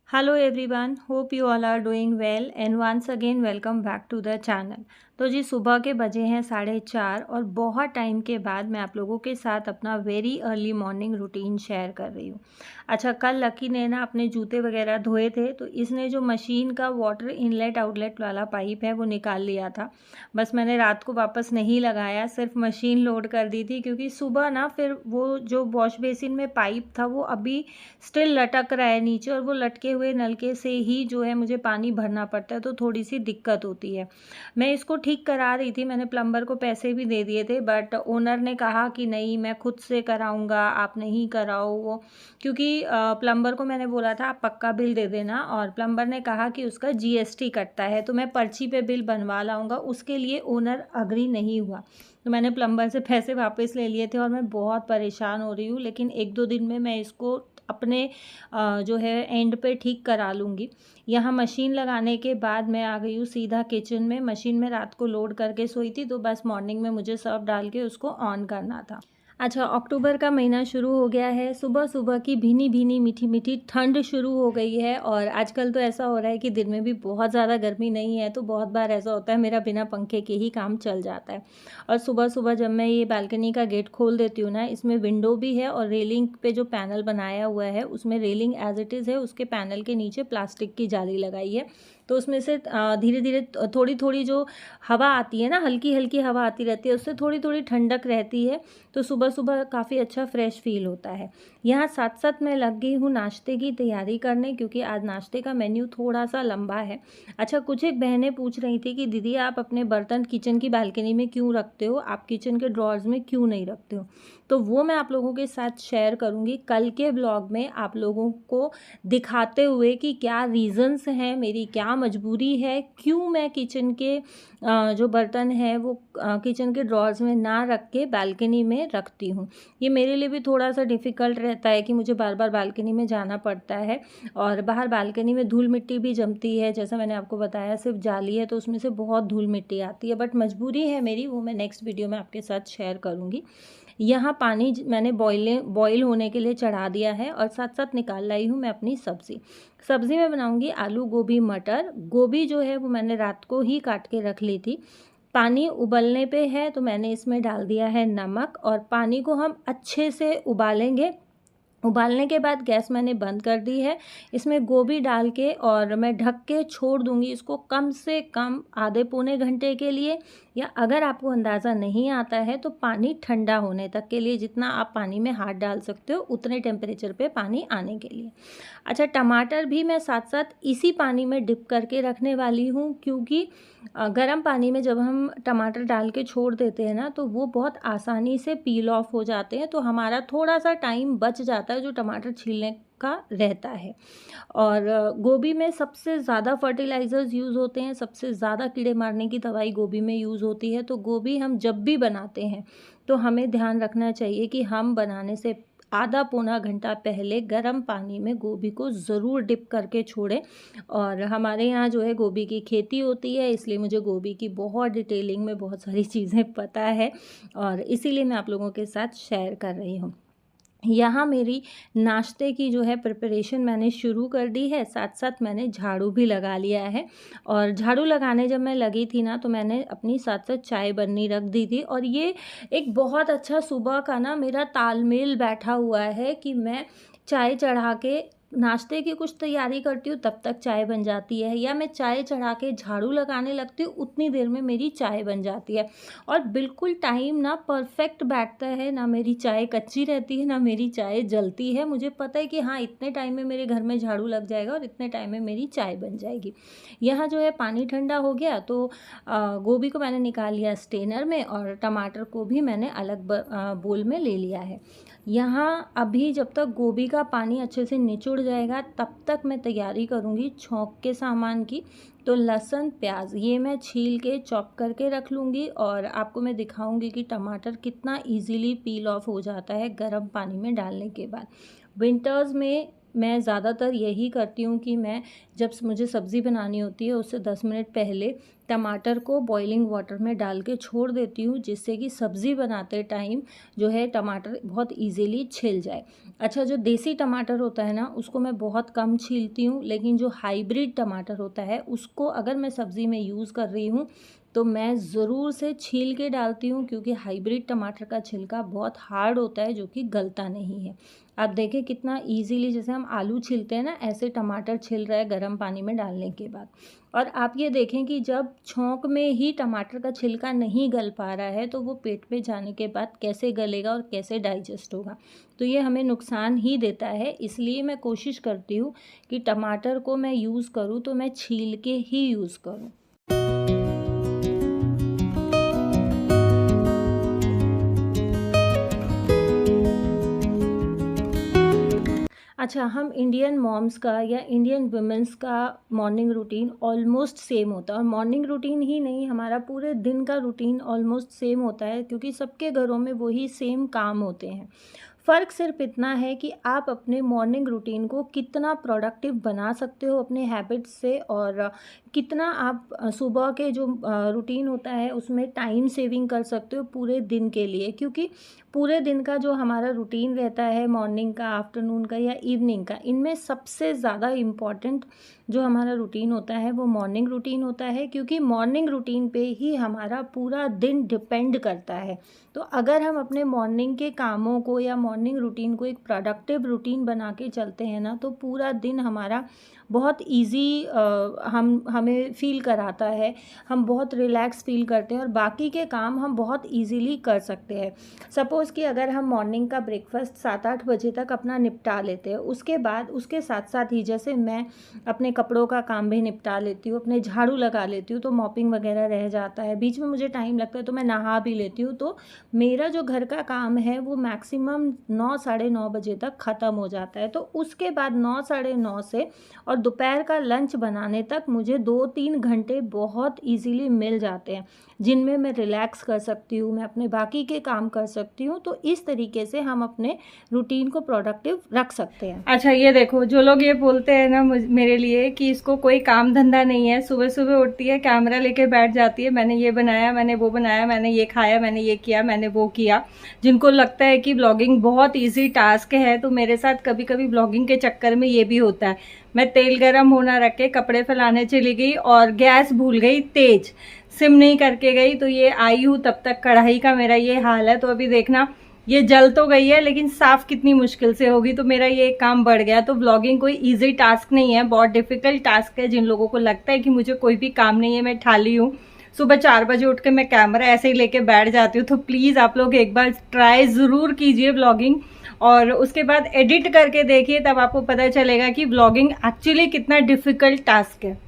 Hello everyone, hope you all are doing well and once again welcome back to the channel. तो जी सुबह के बजे हैं 4:30 और बहुत टाइम के बाद मैं आप लोगों के साथ अपना very early morning routine share कर रही हूँ। अच्छा, कल लकी ने ना अपने जूते वगैरह धोए थे तो इसने जो मशीन का वाटर इनलेट आउटलेट वाला पाइप है वो निकाल लिया था। बस मैंने रात को वापस नहीं लगाया, सिर्फ मशीन लोड कर दी थी क्योंकि सुबह ना फिर वो जो वॉश बेसिन में पाइप था वो अभी स्टिल लटक रहा है नीचे और वो लटके हुए नलके से ही जो है मुझे पानी भरना पड़ता है, तो थोड़ी सी दिक्कत होती है। मैं इसको ठीक करा रही थी, मैंने प्लम्बर को पैसे भी दे दिए थे बट ओनर ने कहा कि नहीं मैं खुद से कराऊंगा, आप नहीं कराओ वो, क्योंकि प्लम्बर को मैंने बोला था आप पक्का बिल दे देना और प्लम्बर ने कहा कि उसका जीएसटी कटता है तो मैं पर्ची पे बिल बनवा लाऊंगा। उसके लिए ओनर अग्री नहीं हुआ तो मैंने प्लम्बर से पैसे वापस ले लिए थे और मैं बहुत परेशान हो रही हूँ, लेकिन 1-2 दिन में मैं इसको अपने जो है एंड पे ठीक करा लूँगी। यहाँ मशीन लगाने के बाद मैं आ गई हूँ सीधा किचन में। मशीन में रात को लोड करके सोई थी तो बस मॉर्निंग में मुझे सर्फ डाल के उसको ऑन करना था। अच्छा, अक्टूबर का महीना शुरू हो गया है, सुबह सुबह की भीनी भीनी मीठी मीठी ठंड शुरू हो गई है और आजकल तो ऐसा हो रहा है कि दिन में भी बहुत ज़्यादा गर्मी नहीं है, तो बहुत बार ऐसा होता है मेरा बिना पंखे के ही काम चल जाता है। और सुबह सुबह जब मैं ये बालकनी का गेट खोल देती हूँ ना, इसमें विंडो भी है और रेलिंग पे जो पैनल बनाया हुआ है उसमें रेलिंग एज इट इज़ है, उसके पैनल के नीचे प्लास्टिक की जाली लगाई है, तो उसमें से धीरे धीरे थोड़ी थोड़ी जो हवा आती है ना, हल्की हल्की हवा आती रहती है, उससे थोड़ी थोड़ी ठंडक रहती है, तो सुबह सुबह काफ़ी अच्छा फ्रेश फील होता है। यहाँ साथ साथ मैं लग गई हूँ नाश्ते की तैयारी करने, क्योंकि आज नाश्ते का मेन्यू थोड़ा सा लंबा है। अच्छा, कुछ एक बहनें पूछ रही थी कि दीदी आप अपने बर्तन किचन की बालकनी में क्यों रखते हो, आप किचन के ड्रॉर्स में क्यों नहीं रखते हो, तो वो मैं आप लोगों के साथ शेयर करूँगी कल के ब्लॉग में, आप लोगों को दिखाते हुए कि क्या रीज़न्स हैं, मेरी क्या मजबूरी है, क्यों मैं किचन के जो बर्तन है वो किचन के ड्रॉर्स में ना रख के बालकनी में रखती हूँ। ये मेरे लिए भी थोड़ा सा डिफ़िकल्ट रहता है कि मुझे बार बार बालकनी में जाना पड़ता है और बाहर बालकनी में धूल मिट्टी भी जमती है, जैसा मैंने आपको बताया सिर्फ जाली है तो उसमें से बहुत धूल मिट्टी आती है, बट मजबूरी है मेरी, वो मैं नेक्स्ट वीडियो में आपके साथ शेयर करूँगी। यहाँ पानी मैंने बॉईल होने के लिए चढ़ा दिया है और साथ साथ निकाल लाई हूँ मैं अपनी सब्ज़ी में बनाऊँगी आलू गोभी मटर। गोभी जो है वो मैंने रात को ही काट के रख ली थी। पानी उबलने पे है तो मैंने इसमें डाल दिया है नमक और पानी को हम अच्छे से उबालेंगे। उबालने के बाद गैस मैंने बंद कर दी है। इसमें गोभी डाल के और मैं ढक के छोड़ दूँगी इसको कम से कम आधे पौने घंटे के लिए, या अगर आपको अंदाज़ा नहीं आता है तो पानी ठंडा होने तक के लिए, जितना आप पानी में हाथ डाल सकते हो उतने टेम्परेचर पे पानी आने के लिए। अच्छा, टमाटर भी मैं साथ साथ इसी पानी में डिप करके रखने वाली हूँ, क्योंकि गर्म पानी में जब हम टमाटर डाल के छोड़ देते हैं ना तो वो बहुत आसानी से पील ऑफ हो जाते हैं, तो हमारा थोड़ा सा टाइम बच जाता है जो टमाटर छीलने का रहता है। और गोभी में सबसे ज़्यादा फर्टिलाइज़र्स यूज़ होते हैं, सबसे ज़्यादा कीड़े मारने की दवाई गोभी में यूज़ होती है, तो गोभी हम जब भी बनाते हैं तो हमें ध्यान रखना चाहिए कि हम बनाने से आधा पौना घंटा पहले गर्म पानी में गोभी को ज़रूर डिप करके छोड़ें। और हमारे यहाँ जो है गोभी की खेती होती है, इसलिए मुझे गोभी की बहुत डिटेलिंग में बहुत सारी चीज़ें पता है और इसीलिए मैं आप लोगों के साथ शेयर कर रही हूँ। यहाँ मेरी नाश्ते की जो है प्रिपरेशन मैंने शुरू कर दी है, साथ साथ मैंने झाड़ू भी लगा लिया है। और झाड़ू लगाने जब मैं लगी थी ना तो मैंने अपनी साथ साथ चाय बननी रख दी थी, और ये एक बहुत अच्छा सुबह का ना मेरा तालमेल बैठा हुआ है कि मैं चाय चढ़ा के नाश्ते की कुछ तैयारी करती हूँ तब तक चाय बन जाती है, या मैं चाय चढ़ा के झाड़ू लगाने लगती हूँ उतनी देर में मेरी चाय बन जाती है। और बिल्कुल टाइम ना परफेक्ट बैठता है, ना मेरी चाय कच्ची रहती है ना मेरी चाय जलती है। मुझे पता है कि हाँ इतने टाइम में मेरे घर में झाड़ू लग जाएगा और इतने टाइम में मेरी चाय बन जाएगी। यहाँ जो है पानी ठंडा हो गया तो गोभी को मैंने निकाल लिया स्टेनर में और टमाटर को भी मैंने अलग बोल में ले लिया है। यहाँ अभी जब तक गोभी का पानी अच्छे से निचुड़ जाएगा तब तक मैं तैयारी करूँगी छौंक के सामान की। तो लहसुन प्याज ये मैं छील के चॉप करके रख लूँगी और आपको मैं दिखाऊंगी कि टमाटर कितना इजीली पील ऑफ हो जाता है गर्म पानी में डालने के बाद। विंटर्स में मैं ज़्यादातर यही करती हूँ कि मैं जब मुझे सब्ज़ी बनानी होती है उससे 10 मिनट पहले टमाटर को बॉइलिंग वाटर में डाल के छोड़ देती हूँ, जिससे कि सब्ज़ी बनाते टाइम जो है टमाटर बहुत इजीली छिल जाए। अच्छा, जो देसी टमाटर होता है ना, उसको मैं बहुत कम छीलती हूँ, लेकिन जो हाइब्रिड टमाटर होता है उसको अगर मैं सब्ज़ी में यूज़ कर रही हूँ तो मैं ज़रूर से छील के डालती हूँ, क्योंकि हाइब्रिड टमाटर का छिलका बहुत हार्ड होता है जो कि गलता नहीं है। आप देखें कितना ईज़िली, जैसे हम आलू छीलते हैं ना, ऐसे टमाटर छिल रहा है गर्म पानी में डालने के बाद। और आप ये देखें कि जब छौंक में ही टमाटर का छिलका नहीं गल पा रहा है तो वो पेट में जाने के बाद कैसे गलेगा और कैसे डाइजेस्ट होगा। तो ये हमें नुकसान ही देता है, इसलिए मैं कोशिश करती हूँ कि टमाटर को मैं यूज़ करूँ तो मैं छील के ही यूज़ करूँ। अच्छा, हम इंडियन मॉम्स का या इंडियन वुमेन्स का मॉर्निंग रूटीन ऑलमोस्ट सेम होता है, और मॉर्निंग रूटीन ही नहीं, हमारा पूरे दिन का रूटीन ऑलमोस्ट सेम होता है, क्योंकि सबके घरों में वही सेम काम होते हैं। फ़र्क सिर्फ इतना है कि आप अपने मॉर्निंग रूटीन को कितना प्रोडक्टिव बना सकते हो अपने हैबिट्स से, और कितना आप सुबह के जो रूटीन होता है उसमें टाइम सेविंग कर सकते हो पूरे दिन के लिए। क्योंकि पूरे दिन का जो हमारा रूटीन रहता है, मॉर्निंग का, आफ्टरनून का या इवनिंग का, इनमें सबसे ज़्यादा इम्पॉर्टेंट जो हमारा रूटीन होता है वो मॉर्निंग रूटीन होता है, क्योंकि मॉर्निंग रूटीन पे ही हमारा पूरा दिन डिपेंड करता है। तो अगर हम अपने मॉर्निंग के कामों को या मॉर्निंग रूटीन को एक प्रोडक्टिव रूटीन बना के चलते हैं ना, तो पूरा दिन हमारा बहुत इजी हमें फील कराता है, हम बहुत रिलैक्स फील करते हैं और बाकी के काम हम बहुत इजीली कर सकते हैं। सपोज़ कि अगर हम मॉर्निंग का ब्रेकफास्ट 7-8 बजे तक अपना निपटा लेते हैं, उसके बाद उसके साथ साथ ही जैसे मैं अपने कपड़ों का काम भी निपटा लेती हूँ, अपने झाड़ू लगा लेती हूँ, तो मॉपिंग वगैरह रह जाता है, बीच में मुझे टाइम लगता है तो मैं नहा भी लेती हूँ, तो मेरा जो घर का काम है वो मैक्सिमम 9 साढ़े 9 बजे तक ख़त्म हो जाता है। तो उसके बाद 9 साढ़े 9 से और दोपहर का लंच बनाने तक मुझे 2-3 घंटे बहुत इजीली मिल जाते हैं, जिनमें मैं रिलैक्स कर सकती हूँ, मैं अपने बाकी के काम कर सकती हूँ। तो इस तरीके से हम अपने रूटीन को प्रोडक्टिव रख सकते हैं। अच्छा, ये देखो, जो लोग ये बोलते हैं ना मेरे लिए कि इसको कोई काम धंधा नहीं है, सुबह सुबह उठती है, कैमरा लेके बैठ जाती है, मैंने ये बनाया, मैंने वो बनाया, मैंने ये खाया, मैंने ये किया, मैंने वो किया, जिनको लगता है कि ब्लॉगिंग बहुत ईजी टास्क है, तो मेरे साथ कभी कभी ब्लॉगिंग के चक्कर में ये भी होता है। मैं तेल गरम होना रख के कपड़े फैलाने चली गई और गैस भूल गई तेज, सिम नहीं करके गई, तो ये आई हूँ तब तक कढ़ाई का मेरा ये हाल है। तो अभी देखना, ये जल तो गई है लेकिन साफ कितनी मुश्किल से होगी, तो मेरा ये काम बढ़ गया। तो ब्लॉगिंग कोई इजी टास्क नहीं है, बहुत डिफिकल्ट टास्क है। जिन लोगों को लगता है कि मुझे कोई भी काम नहीं है, मैं ठाली हूँ, सुबह 4 बजे उठ के मैं कैमरा ऐसे ही लेके बैठ जाती हूँ, तो प्लीज़ आप लोग एक बार ट्राई ज़रूर कीजिए ब्लॉगिंग, और उसके बाद एडिट करके देखिए, तब आपको पता चलेगा कि ब्लॉगिंग एक्चुअली कितना डिफिकल्ट टास्क है।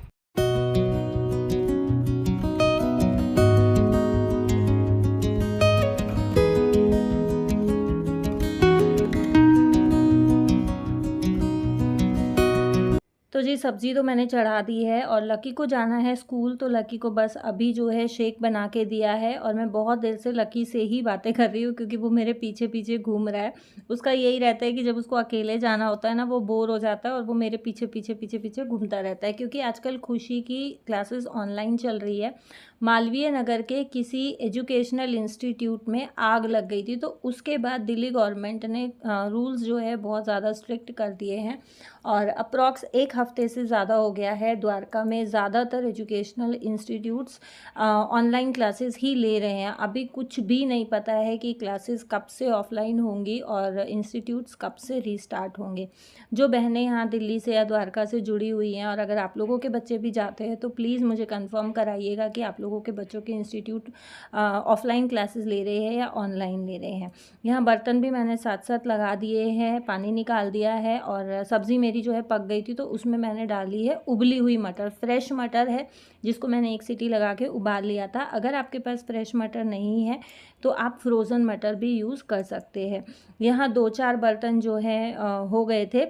तो जी, सब्ज़ी तो मैंने चढ़ा दी है और लकी को जाना है स्कूल, तो लकी को बस अभी जो है शेक बना के दिया है, और मैं बहुत देर से लकी से ही बातें कर रही हूँ, क्योंकि वो मेरे पीछे पीछे घूम रहा है। उसका यही रहता है कि जब उसको अकेले जाना होता है ना, वो बोर हो जाता है और वो मेरे पीछे पीछे पीछे पीछे घूमता रहता है। क्योंकि आजकल खुशी की क्लासेस ऑनलाइन चल रही है। मालवीय नगर के किसी एजुकेशनल इंस्टीट्यूट में आग लग गई थी, तो उसके बाद दिल्ली गवर्नमेंट ने रूल्स जो है बहुत ज़्यादा स्ट्रिक्ट कर दिए हैं, और अप्रॉक्स 1 हफ्ते से ज़्यादा हो गया है द्वारका में ज़्यादातर एजुकेशनल इंस्टीट्यूट्स ऑनलाइन क्लासेस ही ले रहे हैं। अभी कुछ भी नहीं पता है कि क्लासेस कब से ऑफलाइन होंगी और इंस्टीट्यूट्स कब से रीस्टार्ट होंगे। जो बहनें यहाँ दिल्ली से या द्वारका से जुड़ी हुई हैं, और अगर आप लोगों के बच्चे भी जाते हैं, तो प्लीज़ मुझे कंफर्म कराइएगा कि आप लोगों के बच्चों के इंस्टीट्यूट ऑफलाइन क्लासेस ले रहे हैं या ऑनलाइन ले रहे हैं। यहाँ बर्तन भी मैंने साथ साथ लगा दिए हैं, पानी निकाल दिया है, और सब्ज़ी मेरी जो है पक गई थी, तो उसमें मैंने डाली है उबली हुई मटर। फ्रेश मटर है, जिसको मैंने 1 सीटी लगा के उबाल लिया था। अगर आपके पास फ्रेश मटर नहीं है तो आप फ्रोज़न मटर भी यूज़ कर सकते हैं। यहाँ 2-4 बर्तन जो है हो गए थे,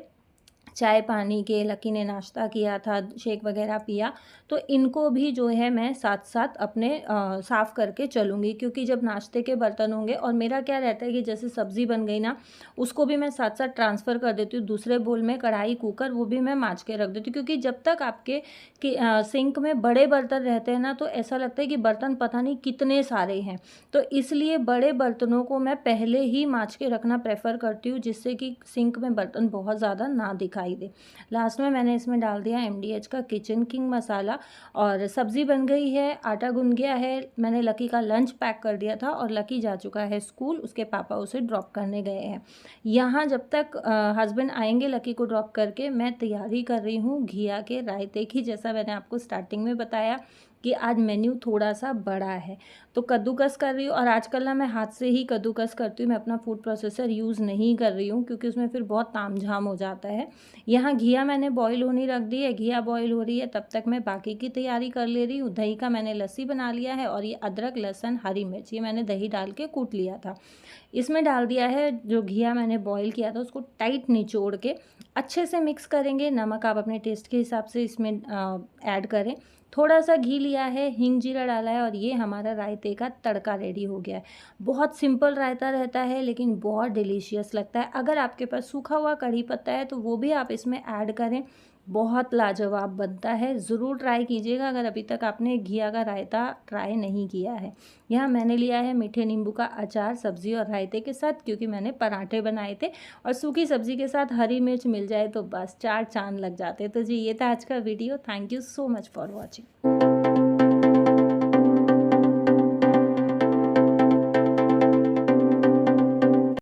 चाय पानी के, लकी ने नाश्ता किया था, शेक वगैरह पिया, तो इनको भी जो है मैं साथ-साथ अपने साफ़ करके चलूँगी, क्योंकि जब नाश्ते के बर्तन होंगे और मेरा क्या रहता है कि जैसे सब्ज़ी बन गई ना, उसको भी मैं साथ-साथ ट्रांसफ़र कर देती हूँ दूसरे बोल में, कढ़ाई, कुकर वो भी मैं माँज के रख देती हूँ, क्योंकि जब तक आपके सिंक में बड़े बर्तन रहते हैं ना, तो ऐसा लगता है कि बर्तन पता नहीं कितने सारे हैं। तो इसलिए बड़े बर्तनों को मैं पहले ही माँज के रखना प्रेफ़र करती हूँ, जिससे कि सिंक में बर्तन बहुत ज़्यादा ना दिखाई दे। लास्ट में मैंने इसमें डाल दिया एमडीएच का किचन किंग मसाला और सब्ज़ी बन गई है, आटा गूँध गया है। मैंने लकी का लंच पैक कर दिया था और लकी जा चुका है स्कूल, उसके पापा उसे ड्रॉप करने गए हैं। यहाँ जब तक हस्बैंड आएँगे लकी को ड्रॉप करके, मैं तैयारी कर रही हूँ घिया के रायते की। जैसा मैंने आपको स्टार्टिंग में बताया कि आज मेन्यू थोड़ा-सा बड़ा है, तो कद्दूकस कर रही हूँ और आजकल ना मैं हाथ से ही कद्दूकस करती हूँ, मैं अपना फूड प्रोसेसर यूज़ नहीं कर रही हूँ, क्योंकि उसमें फिर बहुत तामझाम हो जाता है। यहाँ घिया मैंने बॉयल होने रख दी है, घिया बॉयल हो रही है, तब तक मैं बाकी की तैयारी कर ले रही हूँ। दही का मैंने लस्सी बना लिया है और ये अदरक, लहसुन, हरी मिर्च ये मैंने दही डाल के कूट लिया था। इसमें डाल दिया है जो घिया मैंने बॉयल किया था, उसको टाइट निचोड़ के अच्छे से मिक्स करेंगे। नमक आप अपने टेस्ट के हिसाब से इसमें ऐड करें। थोड़ा-सा घी लिया है, हींग जीरा डाला है और ये हमारा रायते का तड़का रेडी हो गया है। बहुत सिंपल रायता रहता है, लेकिन बहुत डिलीशियस लगता है। अगर आपके पास सूखा हुआ कढ़ी पत्ता है तो वो भी आप इसमें ऐड करें, बहुत लाजवाब बनता है। ज़रूर ट्राई कीजिएगा अगर अभी तक आपने घिया का रायता ट्राई नहीं किया है। यहाँ मैंने लिया है मीठे नींबू का अचार सब्ज़ी और रायते के साथ, क्योंकि मैंने पराठे बनाए थे और सूखी सब्ज़ी के साथ हरी मिर्च मिल जाए तो बस 4 चाँद लग जाते। तो जी ये था आज का video. Thank you so much for watching.